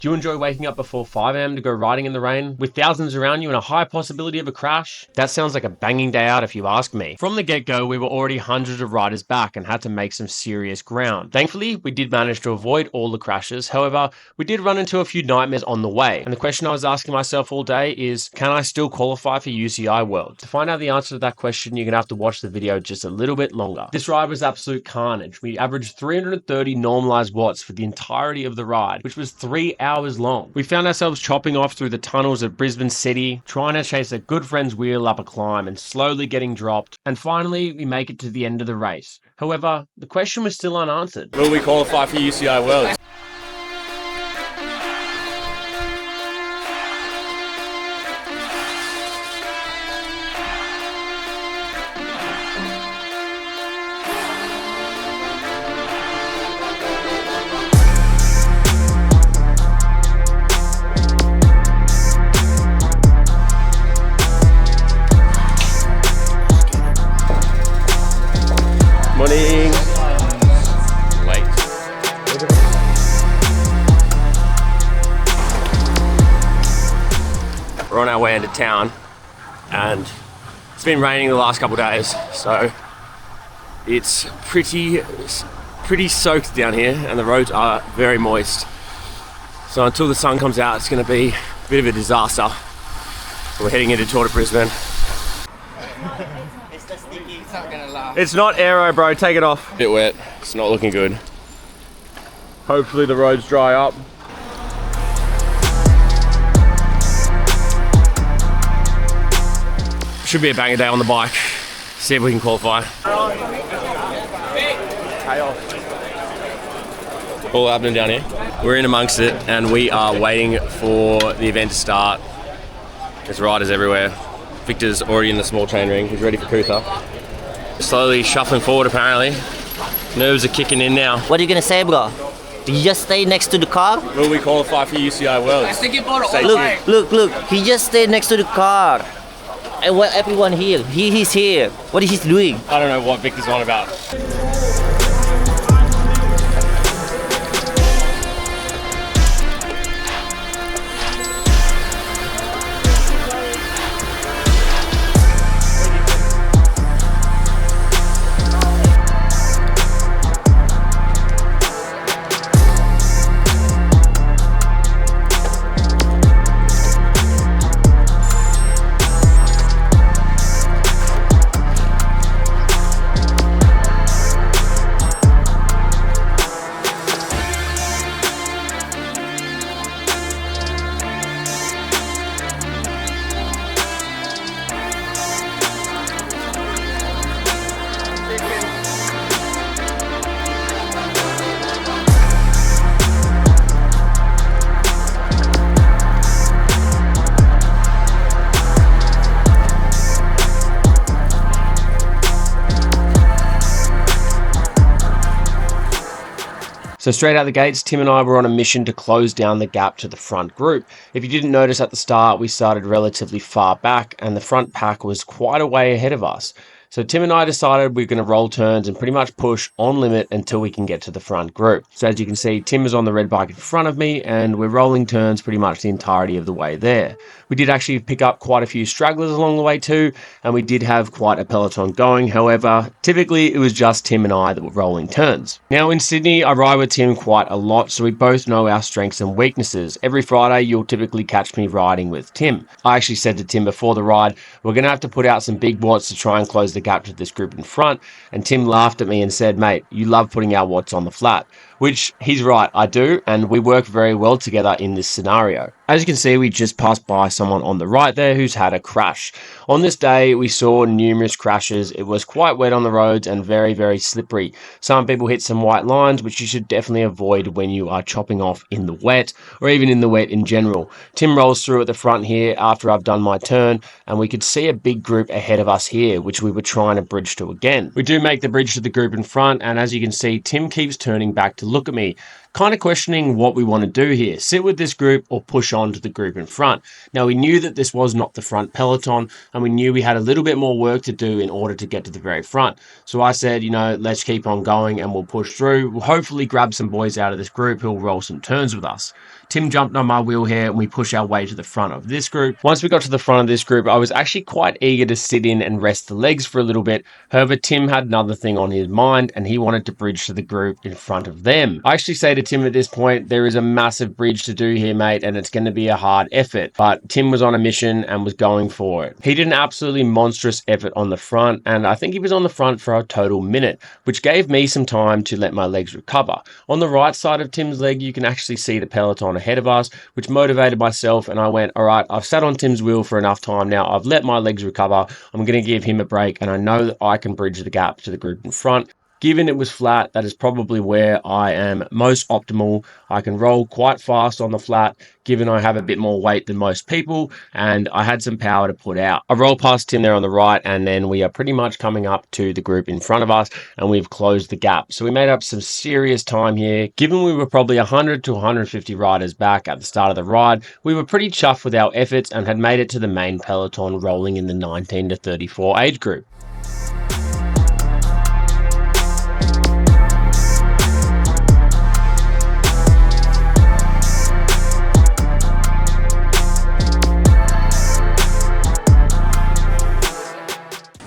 Do you enjoy waking up before 5 AM to go riding in the rain, with thousands around you and a high possibility of a crash? That sounds like a banging day out if you ask me. From the get-go, we were already hundreds of riders back and had to make some serious ground. Thankfully, we did manage to avoid all the crashes. However, we did run into a few nightmares on the way. And the question I was asking myself all day is, can I still qualify for UCI World? To find out the answer to that question, you're going to have to watch the video just a little bit longer. This ride was absolute carnage. We averaged 330 normalized watts for the entirety of the ride, which was 3 hours long. We found ourselves chopping off through the tunnels of Brisbane City, trying to chase a good friend's wheel up a climb and slowly getting dropped. And finally, we make it to the end of the race. However, the question was still unanswered. Will we qualify for UCI Worlds? Morning. Wait. We're on our way into town, and it's been raining the last couple of days, so it's pretty soaked down here, and the roads are very moist. So until the sun comes out, it's going to be a bit of a disaster. So we're heading into Tour de Brisbane. It's not aero, bro. Take it off. Bit wet. It's not looking good. Hopefully the roads dry up. Should be a banger day on the bike. See if we can qualify. All happening down here. We're in amongst it, and we are waiting for the event to start. There's riders everywhere. Victor's already in the small chain ring. He's ready for Coot-tha. Slowly shuffling forward apparently. Nerves are kicking in now. What are you gonna say, bro? You just stay next to the car? Will we qualify for UCI Worlds? Look, he just stayed next to the car. And what everyone here, he's here. What is he doing? I don't know what Victor's on about. So straight out the gates, Tim and I were on a mission to close down the gap to the front group. If you didn't notice at the start, we started relatively far back and the front pack was quite a way ahead of us. So Tim and I decided we're going to roll turns and pretty much push on limit until we can get to the front group. So as you can see, Tim is on the red bike in front of me and we're rolling turns pretty much the entirety of the way there. We did actually pick up quite a few stragglers along the way too, and we did have quite a peloton going. However, typically it was just Tim and I that were rolling turns. Now in Sydney, I ride with Tim quite a lot, so we both know our strengths and weaknesses. Every Friday, you'll typically catch me riding with Tim. I actually said to Tim before the ride, we're going to have to put out some big watts to try and close the gap to this group in front, and Tim laughed at me and said, mate, you love putting our watts on the flat. Which he's right, I do, and we work very well together in this scenario. As you can see, we just passed by someone on the right there who's had a crash. On this day, we saw numerous crashes. It was quite wet on the roads and very, very slippery. Some people hit some white lines, which you should definitely avoid when you are chopping off in the wet, or even in the wet in general. Tim rolls through at the front here after I've done my turn, and we could see a big group ahead of us here, which we were trying to bridge to again. We do make the bridge to the group in front, and as you can see, Tim keeps turning back to look at me, kind of questioning what we want to do here, sit with this group or push on to the group in front. Now we knew that this was not the front peloton, and we knew we had a little bit more work to do in order to get to the very front. So I said, you know, let's keep on going and we'll push through. We'll hopefully grab some boys out of this group who'll roll some turns with us. Tim jumped on my wheel here and we pushed our way to the front of this group. Once we got to the front of this group, I was actually quite eager to sit in and rest the legs for a little bit. However, Tim had another thing on his mind and he wanted to bridge to the group in front of them. I actually say to Tim at this point, there is a massive bridge to do here, mate, and it's going to be a hard effort. But Tim was on a mission and was going for it. He did an absolutely monstrous effort on the front, and I think he was on the front for a total minute, which gave me some time to let my legs recover. On the right side of Tim's leg, you can actually see the peloton ahead of us, which motivated myself, and I went, all right, I've sat on Tim's wheel for enough time now. I've let my legs recover. I'm going to give him a break, and I know that I can bridge the gap to the group in front. Given it was flat, that is probably where I am most optimal. I can roll quite fast on the flat, given I have a bit more weight than most people, and I had some power to put out. I roll past Tim there on the right, and then we are pretty much coming up to the group in front of us, and we've closed the gap. So we made up some serious time here. Given we were probably 100 to 150 riders back at the start of the ride, we were pretty chuffed with our efforts and had made it to the main peloton rolling in the 19 to 34 age group.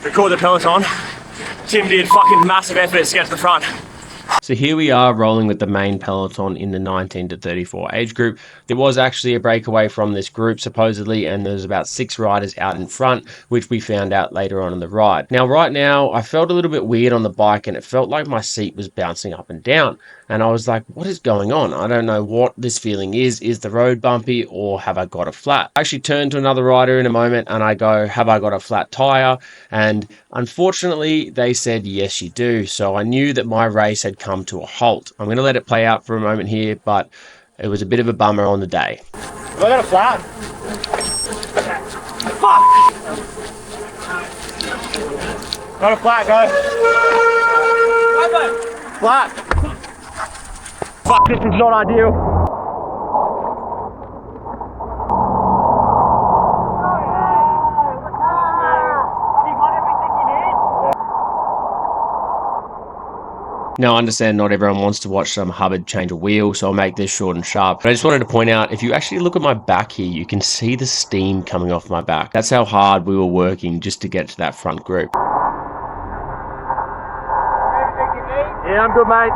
Record the peloton. Tim did fucking massive efforts to get to the front. So here we are rolling with the main peloton in the 19 to 34 age group. There was actually a breakaway from this group supposedly, and there's about 6 riders out in front, which we found out later on in the ride. Now, right now, I felt a little bit weird on the bike and it felt like my seat was bouncing up and down. And I was like, what is going on? I don't know what this feeling is. Is the road bumpy or have I got a flat? I actually turned to another rider in a moment and I go, have I got a flat tire? And unfortunately, they said, yes, you do. So I knew that my race had come to a halt. I'm going to let it play out for a moment here, but it was a bit of a bummer on the day. Have I got a flat? Fuck! Got a flat, go. Flat. Fuck, this is not ideal. Now, I understand not everyone wants to watch some Hubbard change a wheel, so I'll make this short and sharp. But I just wanted to point out, if you actually look at my back here, you can see the steam coming off my back. That's how hard we were working just to get to that front group. Yeah, I'm good, mate.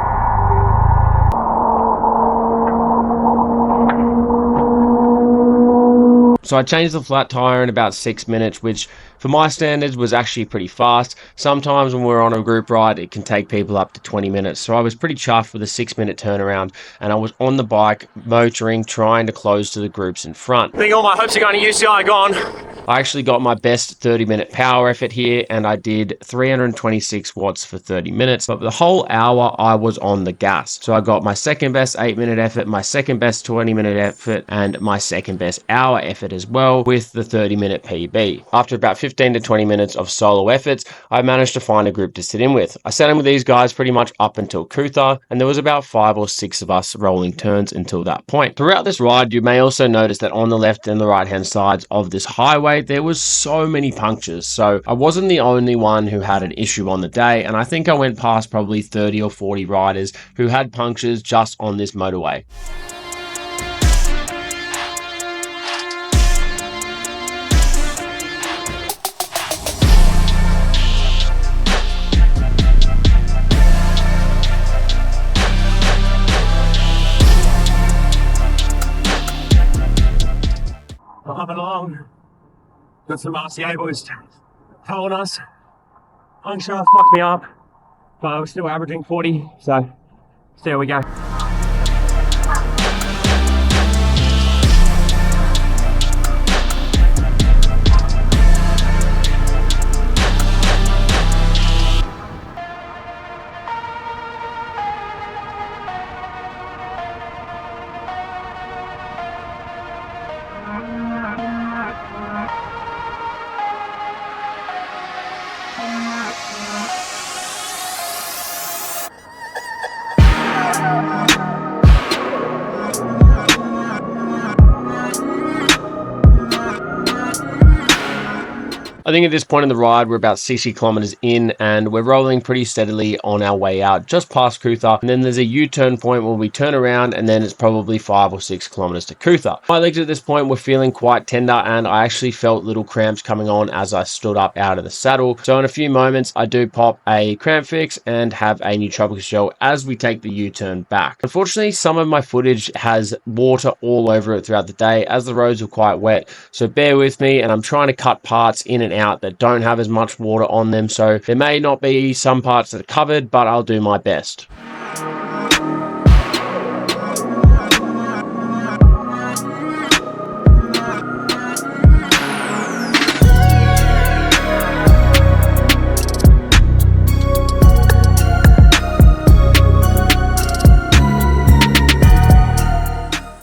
So I changed the flat tire in about 6 minutes, which for my standards was actually pretty fast. Sometimes when we're on a group ride, it can take people up to 20 minutes. So I was pretty chuffed with a 6-minute turnaround, and I was on the bike, motoring, trying to close to the groups in front. I think all my hopes are going to UCI gone. I actually got my best 30-minute power effort here, and I did 326 watts for 30 minutes. But the whole hour, I was on the gas. So I got my second best 8-minute effort, my second best 20-minute effort, and my second best hour effort as well, with the 30-minute PB. After about 15 to 20 minutes of solo efforts, I managed to find a group to sit in with. I sat in with these guys pretty much up until Coot-tha, and there was about 5 or 6 of us rolling turns until that point. Throughout this ride, you may also notice that on the left and the right-hand sides of this highway, there was so many punctures. So I wasn't the only one who had an issue on the day, and I think I went past probably 30 or 40 riders who had punctures just on this motorway. Hopping along. Got some RCA boys towing us. Puncture fucked me up, but we're still averaging 40, so there we go. I think at this point in the ride, we're about 60 kilometers in and we're rolling pretty steadily on our way out, just past Coot-tha. And then there's a U-turn point where we turn around and then it's probably 5 or 6 kilometers to Coot-tha. My legs at this point were feeling quite tender and I actually felt little cramps coming on as I stood up out of the saddle. So in a few moments, I do pop a cramp fix and have a nootropics gel as we take the U-turn back. Unfortunately, some of my footage has water all over it throughout the day as the roads were quite wet. So bear with me, and I'm trying to cut parts in and out that don't have as much water on them. So there may not be some parts that are covered, but I'll do my best.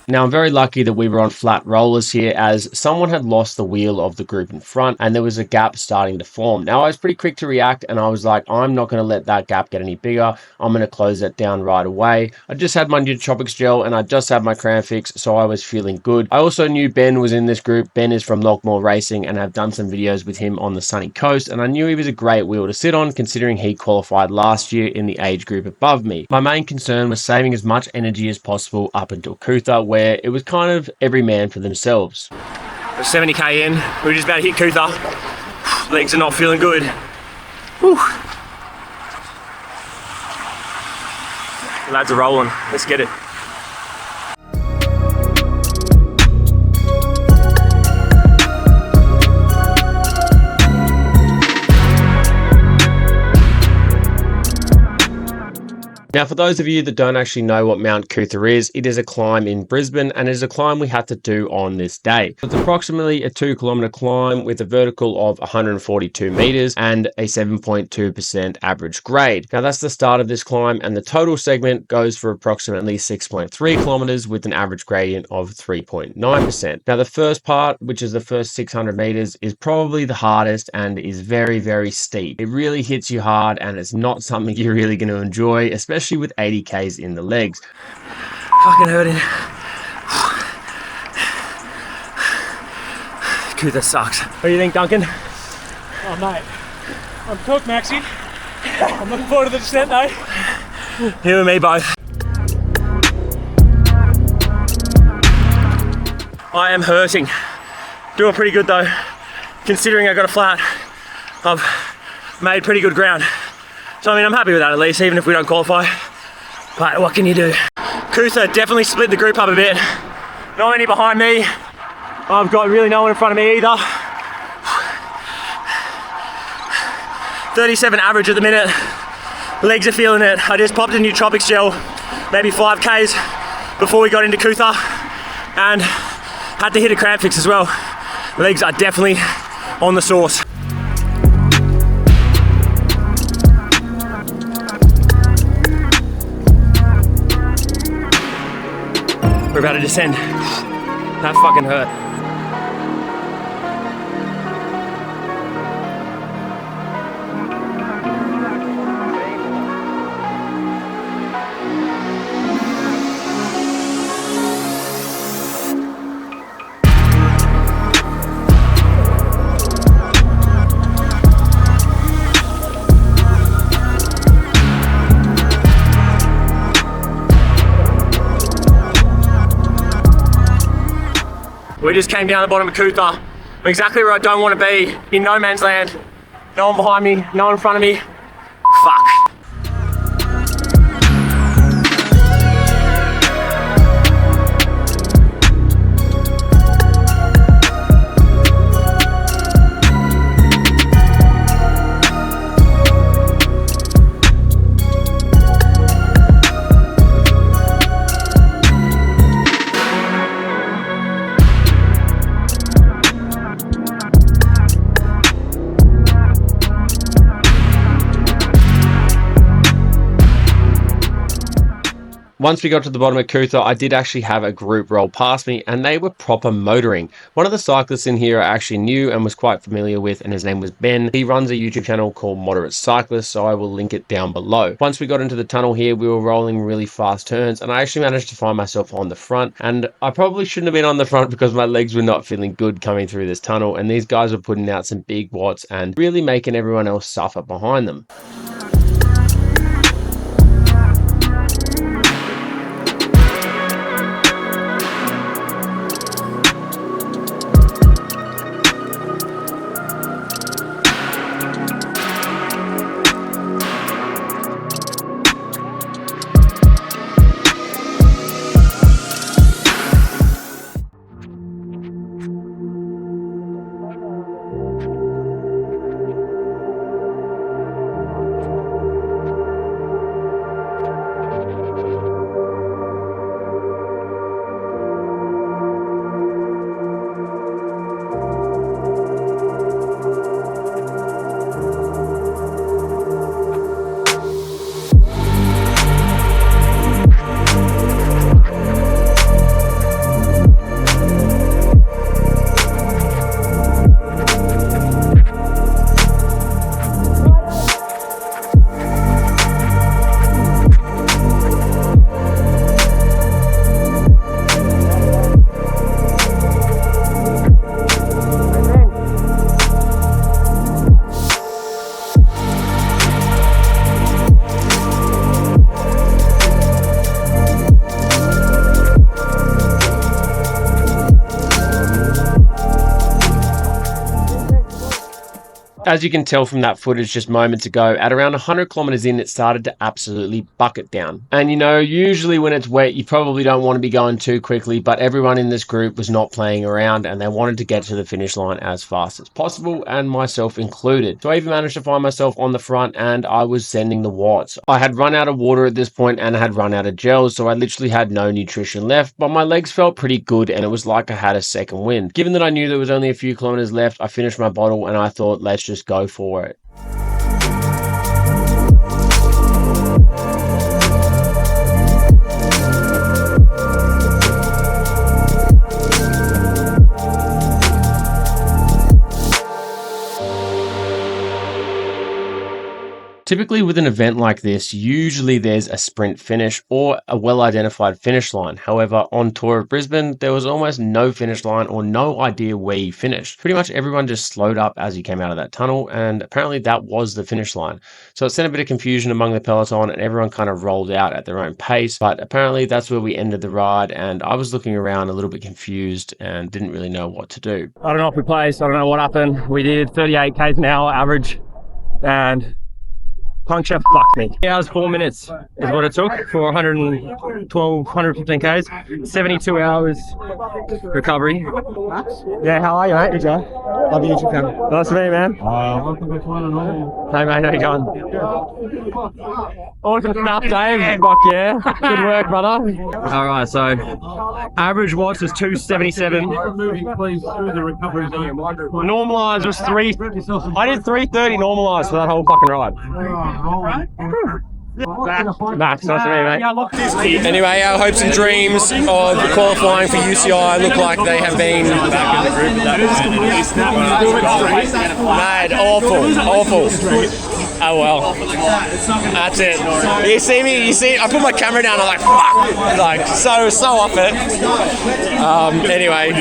Now, I'm very lucky that we were on flat rollers here as someone had lost the wheel of the group in front and there was a gap starting to form. Now, I was pretty quick to react and I was like, I'm not going to let that gap get any bigger. I'm going to close that down right away. I just had my nootropics gel and I just had my cramp fix, so I was feeling good. I also knew Ben was in this group. Ben is from Lockmore Racing and I've done some videos with him on the sunny coast, and I knew he was a great wheel to sit on considering he qualified last year in the age group above me. My main concern was saving as much energy as possible up until Coot-tha, where it was kind of every man for themselves. We're 70k in, we're just about to hit Coot-tha. Legs are not feeling good. Whew. Lads are rolling, let's get it. Now, for those of you that don't actually know what Mount Coot-tha is, it is a climb in Brisbane and it is a climb we had to do on this day. It's approximately a 2-kilometer climb with a vertical of 142 meters and a 7.2% average grade. Now, that's the start of this climb, and the total segment goes for approximately 6.3 kilometers with an average gradient of 3.9%. Now, the first part, which is the first 600 meters, is probably the hardest and is very, very steep. It really hits you hard and it's not something you're really going to enjoy, especially with 80 Ks in the legs. Fucking hurting. Coot-tha sucks. What do you think, Duncan? Oh mate, I'm cooked, Maxie. I'm looking forward to the descent though. You and me both. I am hurting. Doing pretty good though. Considering I got a flat, I've made pretty good ground. So I mean, I'm happy with that at least, even if we don't qualify. But what can you do? Coot-tha definitely split the group up a bit. Not many behind me. I've got really no one in front of me either. 37 average at the minute. Legs are feeling it. I just popped a nootropics gel, maybe 5 Ks before we got into Coot-tha, and had to hit a cramp fix as well. Legs are definitely on the sauce. We're about to descend. That fucking hurt. We just came down the bottom of Coot-tha. I'm exactly where I don't want to be, in no man's land. No one behind me, no one in front of me. Fuck. Once we got to the bottom of Coot-tha, I did actually have a group roll past me, and they were proper motoring. One of the cyclists in here I actually knew and was quite familiar with, and his name was Ben. He runs a YouTube channel called Moderate Cyclist, so I will link it down below. Once we got into the tunnel here, we were rolling really fast turns, and I actually managed to find myself on the front, and I probably shouldn't have been on the front because my legs were not feeling good coming through this tunnel, and these guys were putting out some big watts and really making everyone else suffer behind them. As you can tell from that footage just moments ago, at around 100 kilometers in, it started to absolutely bucket down. And you know, usually when it's wet, you probably don't want to be going too quickly, but everyone in this group was not playing around and they wanted to get to the finish line as fast as possible, and myself included. So I even managed to find myself on the front and I was sending the watts. I had run out of water at this point and I had run out of gels, so I literally had no nutrition left, but my legs felt pretty good and it was like I had a second wind. Given that I knew there was only a few kilometers left, I finished my bottle and I thought, let's just go for it. Typically with an event like this, usually there's a sprint finish or a well-identified finish line. However, on Tour of Brisbane, there was almost no finish line or no idea where you finished. Pretty much everyone just slowed up as you came out of that tunnel, and apparently that was the finish line. So it sent a bit of confusion among the peloton and everyone kind of rolled out at their own pace, but apparently that's where we ended the ride, and I was looking around a little bit confused and didn't really know what to do. I don't know if we placed, I don't know what happened. We did 38 k's an hour average, and puncture fucked me. 2 hours 4 minutes is what it took for 112, 115 k's. 72 hours recovery. Yeah, how are you, mate? Good, love your YouTube channel. Nice to meet you, man. Welcome to Qualifier. Hey, mate, how you going? Awesome stuff, Dave. Fuck yeah. Good work, brother. All right, so average watts is 277. Normalized was 3. I did 330 normalized for that whole fucking ride. Max, nice to meet you, mate. Anyway, our hopes and dreams of qualifying for UCI look like they have been mad. Awful. Oh well, that's it. You see me, I put my camera down, I'm like, fuck, like, so off it. Anyway,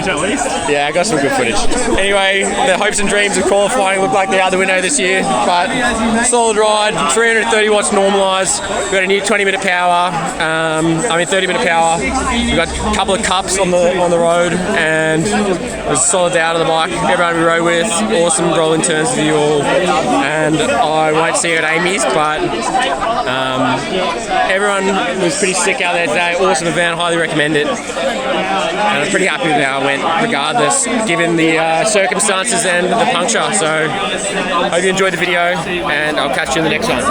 yeah, I got some good footage. Anyway, the hopes and dreams of qualifying look like they are the window this year, but solid ride, 330 watts normalised. We've got a new 20-minute power, 30-minute power. We've got a couple of cups on the road, and it was solid day out of the bike. Everyone we rode with, awesome rolling turns with you all, and I won't see you at Amy's, but everyone was pretty sick out there today. Awesome event, highly recommend it. And I'm pretty happy with how it went, regardless, given the circumstances and the puncture. So, hope you enjoyed the video, and I'll catch you in the next one.